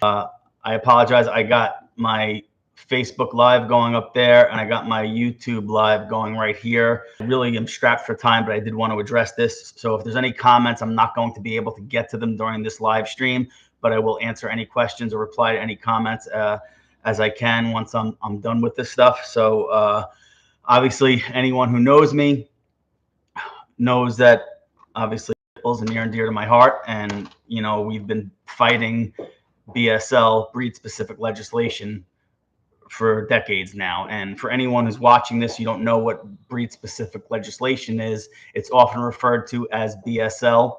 I apologize. I got my Facebook Live going up there, and I got my YouTube Live going right here. I really am strapped for time, but I did want to address this. So if there's any comments, I'm not going to be able to get to them during this live stream, but I will answer any questions or reply to any comments as I can once I'm done with this stuff. So obviously, anyone who knows me knows that obviously is near and dear to my heart, and we've been fighting BSL, breed-specific legislation, for decades now. And for anyone who's watching this, you don't know what breed-specific legislation is. It's often referred to as BSL.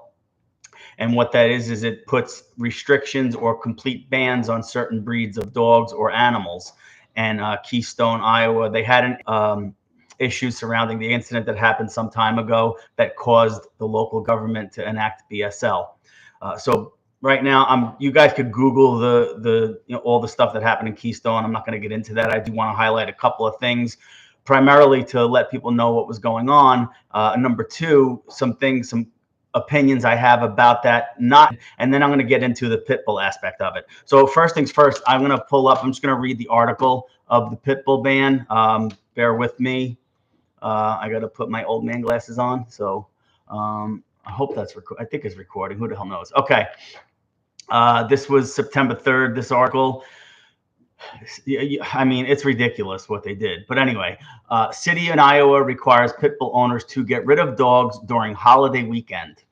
And what that is it puts restrictions or complete bans on certain breeds of dogs or animals. And Keystone, Iowa, they had an issue surrounding the incident that happened some time ago that caused the local government to enact BSL. So right now, you guys could Google all the stuff that happened in Keystone. I'm not going to get into that. I do want to highlight a couple of things, primarily to let people know what was going on. Number two, some opinions I have about that, and then I'm going to get into the pit bull aspect of it. So first things first, I'm going to I'm just going to read the article of the pit bull ban. Bear with me. I got to put my old man glasses on. So I hope that's I think it's recording. Who the hell knows? Okay. This was September 3rd, this article. I mean, it's ridiculous what they did. But anyway, city in Iowa requires pit bull owners to get rid of dogs during holiday weekend.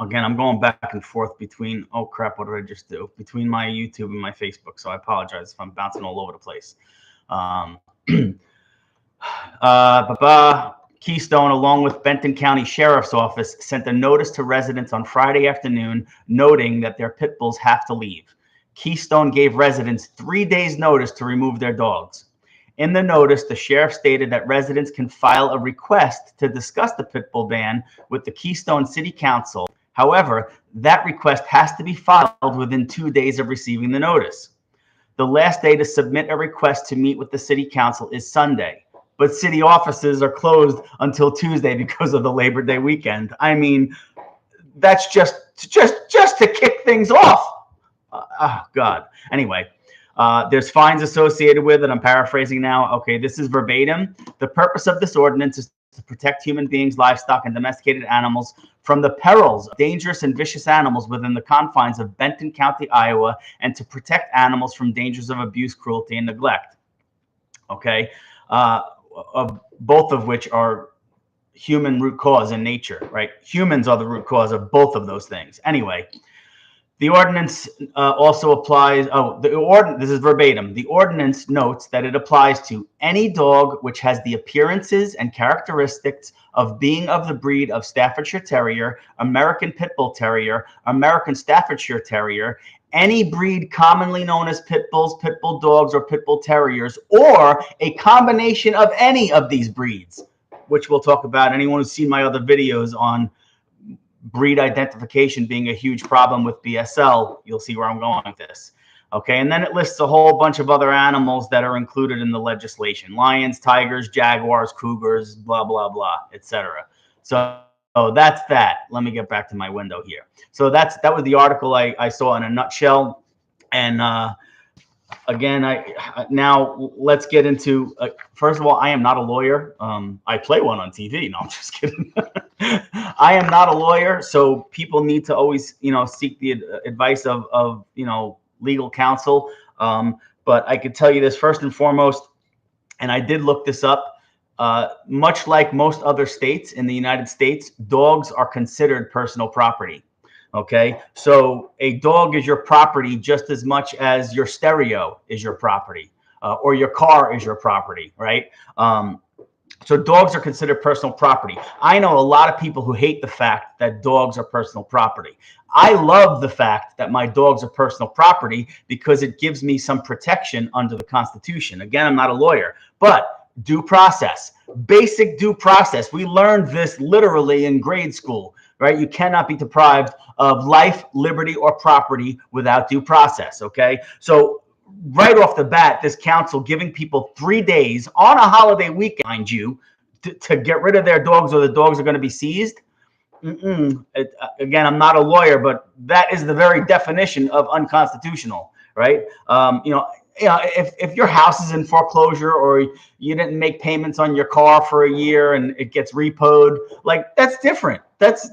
Again, I'm going back and forth between, oh crap, what did I just do? Between my YouTube and my Facebook. So I apologize if I'm bouncing all over the place. Keystone, along with Benton County Sheriff's Office, sent a notice to residents on Friday afternoon noting that their pit bulls have to leave. Keystone gave residents 3 days notice to remove their dogs. In the notice, the sheriff stated that residents can file a request to discuss the pit bull ban with the Keystone City Council. However, that request has to be filed within 2 days of receiving the notice. The last day to submit a request to meet with the City Council is Sunday, but city offices are closed until Tuesday because of the Labor Day weekend. I mean, that's just to kick things off. Oh, God. Anyway, there's fines associated with it. I'm paraphrasing now. Okay, this is verbatim. The purpose of this ordinance is to protect human beings, livestock, and domesticated animals from the perils of dangerous and vicious animals within the confines of Benton County, Iowa, and to protect animals from dangers of abuse, cruelty, and neglect. Okay, both of which are human root cause in nature, right? Humans are the root cause of both of those things. Anyway, the ordinance also applies. This is verbatim. The ordinance notes that it applies to any dog which has the appearances and characteristics of being of the breed of Staffordshire Terrier, American Pit Bull Terrier, American Staffordshire Terrier, any breed commonly known as pit bulls, pit bull dogs, or pit bull terriers, or a combination of any of these breeds, which we'll talk about. Anyone who's seen my other videos on breed identification being a huge problem with BSL, you'll see where I'm going with this. Okay, and then it lists a whole bunch of other animals that are included in the legislation: lions, tigers, jaguars, cougars, blah, blah, blah, etc. So that's that. Let me get back to my window here. So that was the article I saw in a nutshell. And again, now let's get into, first of all, I am not a lawyer. I play one on TV. No, I'm just kidding. I am not a lawyer, so people need to always, seek the advice of legal counsel. But I could tell you this first and foremost, and I did look this up. Much like most other states in the United States, dogs are considered personal property. Okay, so a dog is your property just as much as your stereo is your property, or your car is your property, right? So dogs are considered personal property. I know a lot of people who hate the fact that dogs are personal property. I love the fact that my dogs are personal property because it gives me some protection under the Constitution. Again, I'm not a lawyer, but due process, basic due process. We learned this literally in grade school, right? You cannot be deprived of life, liberty, or property without due process, okay? So right off the bat, this council giving people 3 days on a holiday weekend, mind you, to get rid of their dogs or the dogs are going to be seized. Again, I'm not a lawyer, but that is the very definition of unconstitutional, right? If your house is in foreclosure or you didn't make payments on your car for a year and it gets repoed, like that's different.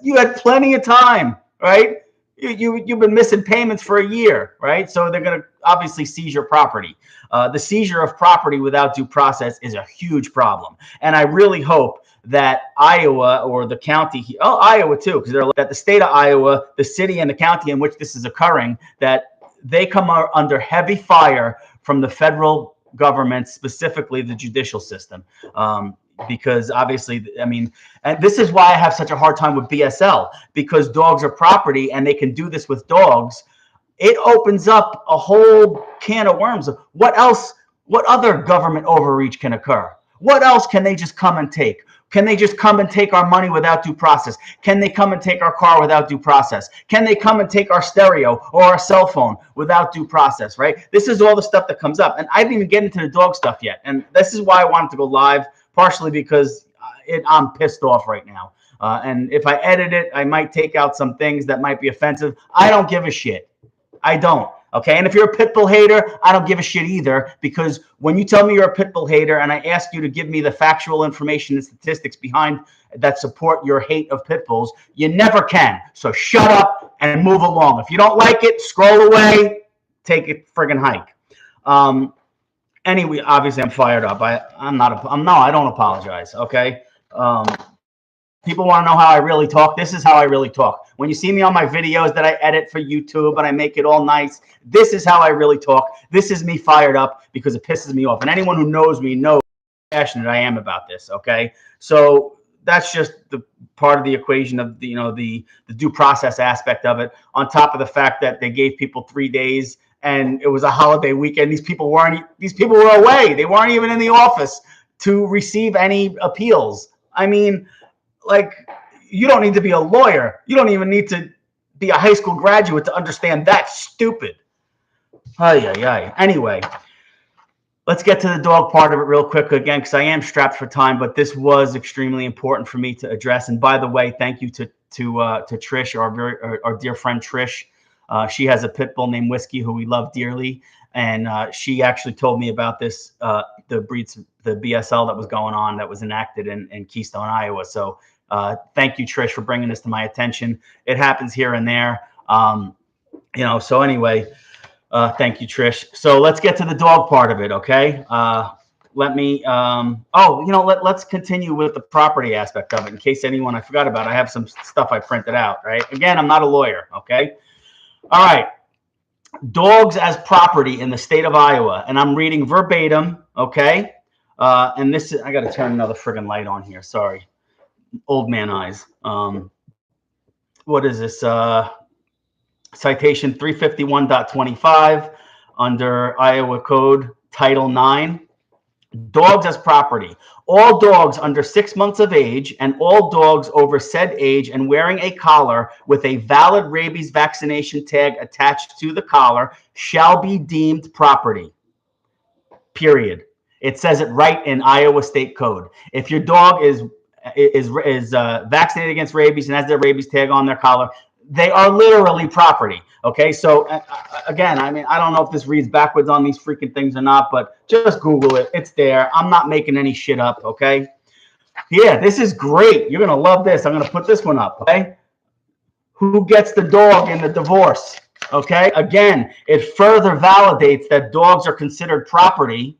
You had plenty of time, right? You've been missing payments for a year, right? So they're going to obviously seize your property. The seizure of property without due process is a huge problem, and I really hope that Iowa or the county, Iowa too, because that the state of Iowa, the city and the county in which this is occurring, that they come under heavy fire from the federal government, specifically the judicial system. Because obviously, I mean, and this is why I have such a hard time with BSL, because dogs are property and they can do this with dogs. It opens up a whole can of worms. What else? What other government overreach can occur? What else can they just come and take? Can they just come and take our money without due process? Can they come and take our car without due process? Can they come and take our stereo or our cell phone without due process, right? This is all the stuff that comes up. And I didn't even get into the dog stuff yet. And this is why I wanted to go live, partially because I'm pissed off right now. And if I edit it, I might take out some things that might be offensive. I don't give a shit. I don't. Okay. And if you're a pit bull hater, I don't give a shit either, because when you tell me you're a pit bull hater and I ask you to give me the factual information and statistics behind that support your hate of pit bulls, you never can. So shut up and move along. If you don't like it, scroll away, take a friggin' hike. Anyway, obviously I'm fired up. I don't apologize. Okay. People want to know how I really talk. This is how I really talk. When you see me on my videos that I edit for YouTube and I make it all nice, this is how I really talk. This is me fired up because it pisses me off. And anyone who knows me knows how passionate I am about this, okay? So that's just the part of the equation of the due process aspect of it, on top of the fact that they gave people 3 days and it was a holiday weekend. These people were away. They weren't even in the office to receive any appeals. I mean, like, you don't need to be a lawyer. You don't even need to be a high school graduate to understand that's stupid. Anyway, let's get to the dog part of it real quick again, because I am strapped for time, but this was extremely important for me to address. And by the way, thank you to Trish, our dear friend Trish. She has a pit bull named Whiskey who we love dearly. And she actually told me about this, the BSL that was going on, that was enacted in Keystone, Iowa. So thank you, Trish, for bringing this to my attention. It happens here and there. So anyway, thank you, Trish. So let's get to the dog part of it, okay? Let's continue with the property aspect of it. In case anyone I forgot about, I have some stuff I printed out, right? Again, I'm not a lawyer, okay? All right. Dogs as property in the state of Iowa. And I'm reading verbatim, okay? And this is, I got to turn another friggin' light on here. Sorry. Old man eyes. What is this? Citation 351.25 under Iowa Code Title 9. Dogs as property. All dogs under 6 months of age and all dogs over said age and wearing a collar with a valid rabies vaccination tag attached to the collar shall be deemed property. Period. It says it right in Iowa State Code. If your dog is vaccinated against rabies and has their rabies tag on their collar, they are literally property. Okay, so again, I mean, I don't know if this reads backwards on these freaking things or not, but just Google it. It's there. I'm not making any shit up. Okay. Yeah, this is great. You're gonna love this. I'm gonna put this one up. Okay. Who gets the dog in the divorce? Okay. Again, it further validates that dogs are considered property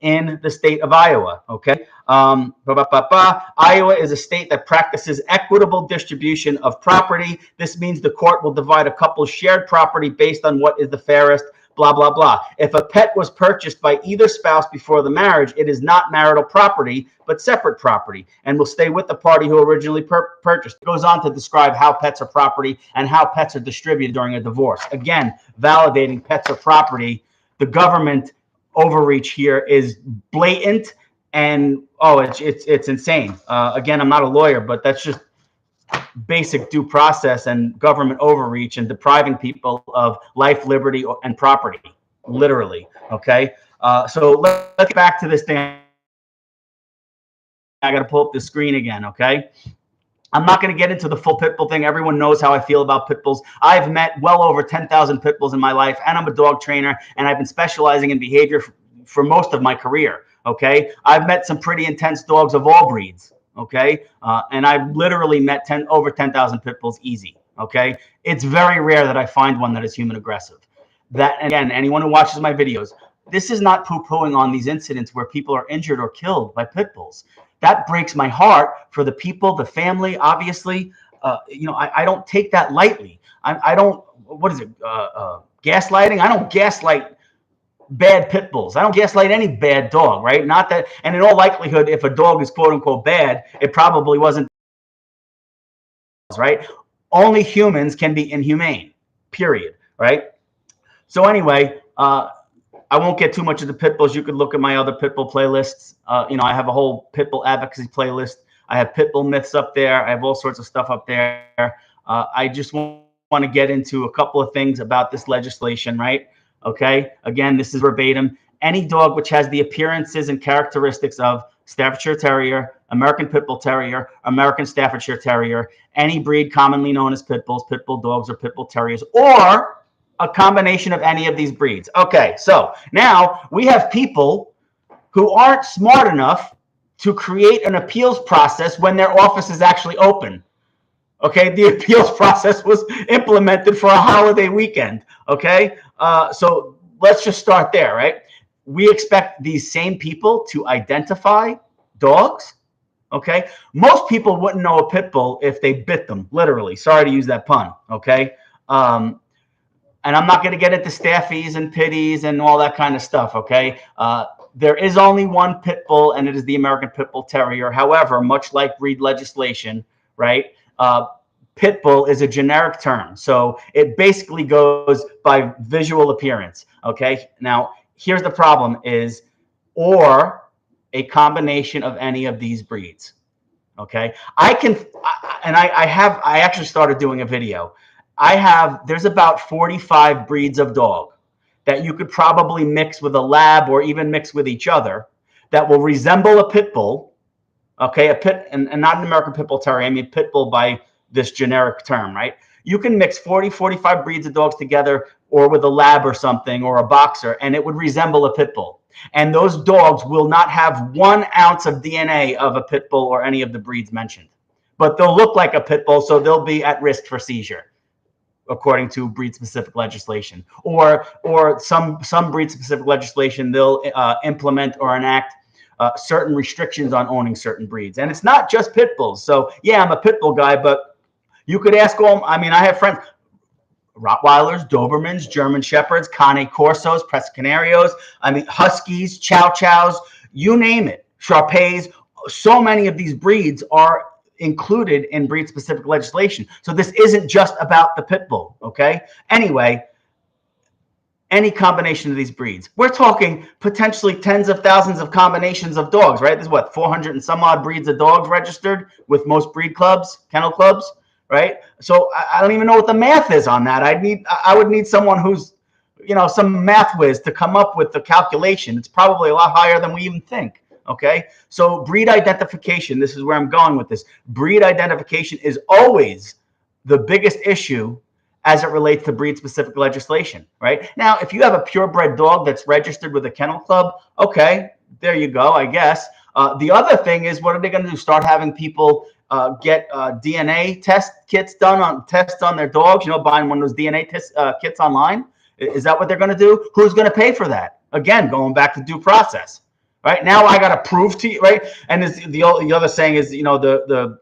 in the state of Iowa. Okay. Iowa is a state that practices equitable distribution of property. This means the court will divide a couple's shared property based on what is the fairest, blah, blah, blah. If a pet was purchased by either spouse before the marriage, it is not marital property, but separate property, and will stay with the party who originally purchased. It goes on to describe how pets are property and how pets are distributed during a divorce. Again, validating pets are property. The government overreach here is blatant, and it's insane. Again, I'm not a lawyer, but that's just basic due process and government overreach and depriving people of life, liberty, and property, literally. Okay, so let's get back to this thing. I got to pull up the screen again. Okay, I'm not going to get into the full pit bull thing. Everyone knows how I feel about pit bulls. I've met well over 10,000 pit bulls in my life, and I'm a dog trainer, and I've been specializing in behavior for most of my career. Okay. I've met some pretty intense dogs of all breeds. Okay. And I've literally met over 10,000 pit bulls easy. Okay. It's very rare that I find one that is human aggressive. That, again, anyone who watches my videos, this is not poo-pooing on these incidents where people are injured or killed by pit bulls. That breaks my heart for the people, the family, obviously. I don't take that lightly. I don't, what is it, gaslighting? I don't gaslight bad pit bulls. I don't gaslight any bad dog, right? Not that, and in all likelihood, if a dog is quote unquote bad, it probably wasn't, right? Only humans can be inhumane, period, right? So anyway, I won't get too much of the pit bulls. You could look at my other pit bull playlists. I have a whole pit bull advocacy playlist. I have pit bull myths up there. I have all sorts of stuff up there. I just want to get into a couple of things about this legislation, right? Okay. Again, this is verbatim. Any dog which has the appearances and characteristics of Staffordshire Terrier, American Pit Bull Terrier, American Staffordshire Terrier, any breed commonly known as pit bulls, pit bull dogs, or pit bull terriers, or a combination of any of these breeds. Okay, so now we have people who aren't smart enough to create an appeals process when their office is actually open. Okay, the appeals process was implemented for a holiday weekend. Okay, so let's just start there, right? We expect these same people to identify dogs. Okay, most people wouldn't know a pit bull if they bit them, literally. Sorry to use that pun. Okay, and I'm not going to get into staffies and pitties and all that kind of stuff. Okay, there is only one pit bull, and it is the American Pit Bull Terrier. However, much like breed legislation, right? Pit bull is a generic term, so it basically goes by visual appearance. Okay, now here's the problem: is or a combination of any of these breeds. Okay, I actually started doing a video. There's about 45 breeds of dog that you could probably mix with a lab or even mix with each other that will resemble a pit bull. Okay, and not an American Pit Bull Terrier. I mean pit bull by this generic term, right? You can mix 45 breeds of dogs together or with a lab or something or a boxer, and it would resemble a pit bull. And those dogs will not have 1 ounce of DNA of a pit bull or any of the breeds mentioned. But they'll look like a pit bull, so they'll be at risk for seizure, according to breed-specific legislation. Or some breed-specific legislation, they'll implement or enact certain restrictions on owning certain breeds. And it's not just pit bulls. So, yeah, I'm a pit bull guy, but you could ask all, I mean, I have friends, Rottweilers, Dobermans, German Shepherds, Cane Corsos, Press Canarios, I mean, Huskies, Chow Chows, you name it, Shar-Peis. So many of these breeds are included in breed-specific legislation. So this isn't just about the pit bull, okay? Anyway, any combination of these breeds. We're talking potentially tens of thousands of combinations of dogs, right? There's what, 400 and some odd breeds of dogs registered with most breed clubs, kennel clubs, right? So I don't even know what the math is on that. I would need someone who's, some math whiz to come up with the calculation. It's probably a lot higher than we even think. Okay, so breed identification, this is where I'm going with this. Breed identification is always the biggest issue as it relates to breed-specific legislation, right? Now, if you have a purebred dog that's registered with a kennel club, okay, there you go, I guess. The other thing is, what are they going to do? Start having people get DNA test kits tests on their dogs, buying one of those DNA kits online? Is that what they're going to do? Who's going to pay for that? Again, going back to due process. Right now, I got to prove to you, right? And the other saying is, the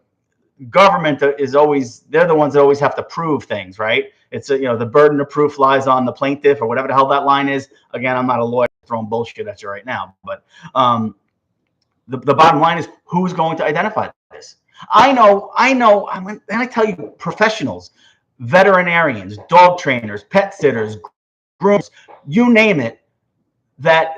government is always, they're the ones that always have to prove things, right? It's the burden of proof lies on the plaintiff, or whatever the hell that line is. Again, I'm not a lawyer throwing bullshit at you right now, but the bottom line is, who's going to identify this? I know. And I tell you, professionals, veterinarians, dog trainers, pet sitters, grooms, you name it, that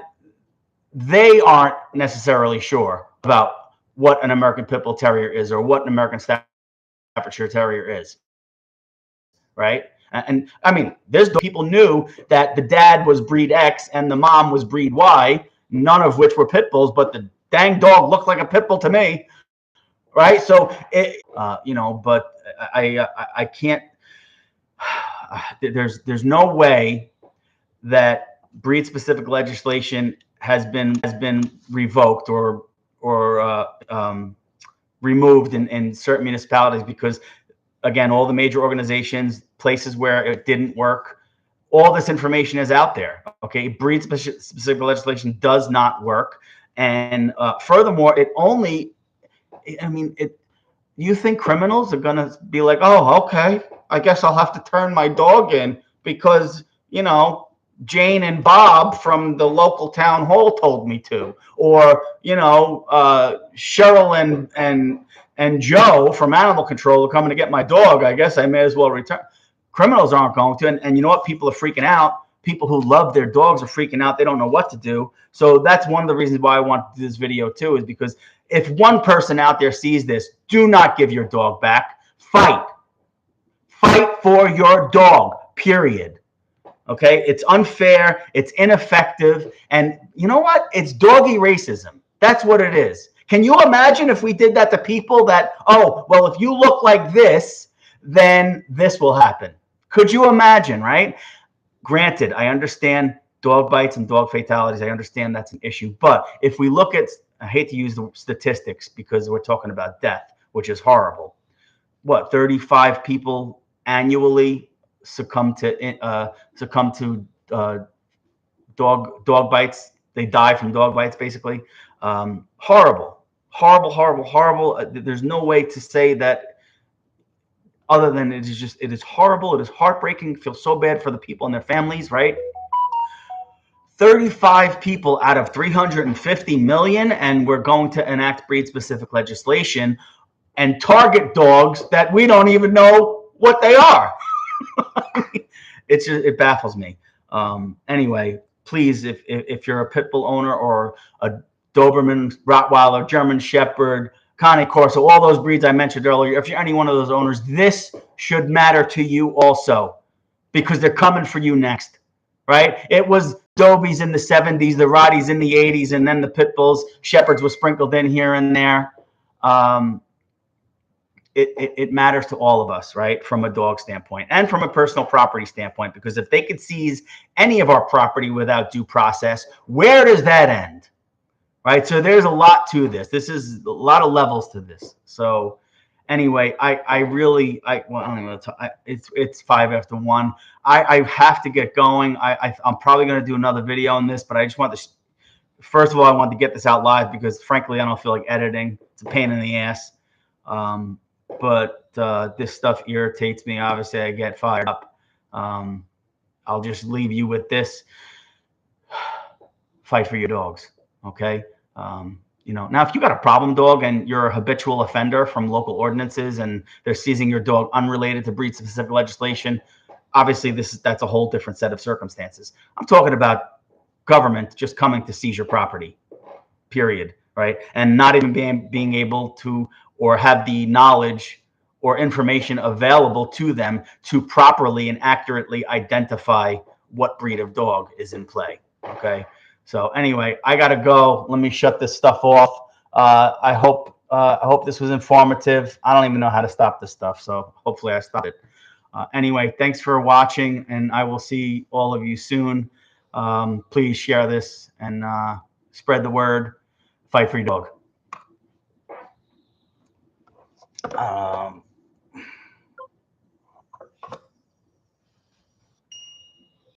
they aren't necessarily sure about what an American Pit Bull Terrier is or what an American Staffordshire Terrier is, right? And I mean, there's people knew that the dad was breed X and the mom was breed Y, none of which were pit bulls, but the dang dog looked like a pit bull to me, right? So you know, but I can't. There's no way that breed specific legislation has been revoked or removed in certain municipalities, because again, all the major organizations, places where it didn't work, all this information is out there. Okay, breed specific legislation does not work, and furthermore, it only, I mean, you think criminals are gonna be like, oh, okay, I guess I'll have to turn my dog in because, you know, Jane and Bob from the local town hall told me to, or, you know, Cheryl and Joe from animal control are coming to get my dog. I guess I may as well return. Criminals aren't going to, and you know what? People are freaking out. People who love their dogs are freaking out. They don't know what to do. So that's one of the reasons why I want to do this video too, is because if one person out there sees this, do not give your dog back. Fight. Fight for your dog, period. Okay? It's unfair. It's ineffective. And you know what? It's doggy racism. That's what it is. Can you imagine if we did that to people that, oh, well, if you look like this, then this will happen? Could you imagine, right? Granted, I understand dog bites and dog fatalities. I understand that's an issue. But if we look at, I hate to use the statistics because we're talking about death, which is horrible. What, 35 people annually succumb to dog bites? They die from dog bites, basically. Horrible, horrible, horrible, horrible. There's no way to say that other than it is horrible. It is heartbreaking. Feel so bad for the people and their families, right? 35 people out of 350 million, and we're going to enact breed-specific legislation and target dogs that we don't even know what they are. It baffles me. Anyway, please, if you're a pit bull owner or a Doberman, Rottweiler, German Shepherd, Cane Corso, all those breeds I mentioned earlier, if you're any one of those owners, this should matter to you also, because they're coming for you next, right? It was Dobies in the 70s, the Rotties in the 80s, and then the pit bulls. Shepherds were sprinkled in here and there. It matters to all of us, right? From a dog standpoint and from a personal property standpoint, because if they could seize any of our property without due process, where does that end? Right? So there's a lot to this. This is a lot of levels to this. So anyway, well, I don't know. It's 5 after 1. I have to get going. I'm probably going to do another video on this, but I just want to, first of all, I wanted to get this out live because frankly, I don't feel like editing. It's a pain in the ass. But this stuff irritates me. Obviously, I get fired up. I'll just leave you with this. Fight for your dogs, okay? You know, now if you got a problem dog and you're a habitual offender from local ordinances and they're seizing your dog unrelated to breed-specific legislation, obviously that's a whole different set of circumstances. I'm talking about government just coming to seize your property, period, right? And not even being able to or have the knowledge or information available to them to properly and accurately identify what breed of dog is in play, okay? So anyway, I gotta go. Let me shut this stuff off. I hope this was informative. I don't even know how to stop this stuff, so hopefully I stopped it. Anyway, thanks for watching, and I will see all of you soon. Please share this and spread the word. Fight for your dog.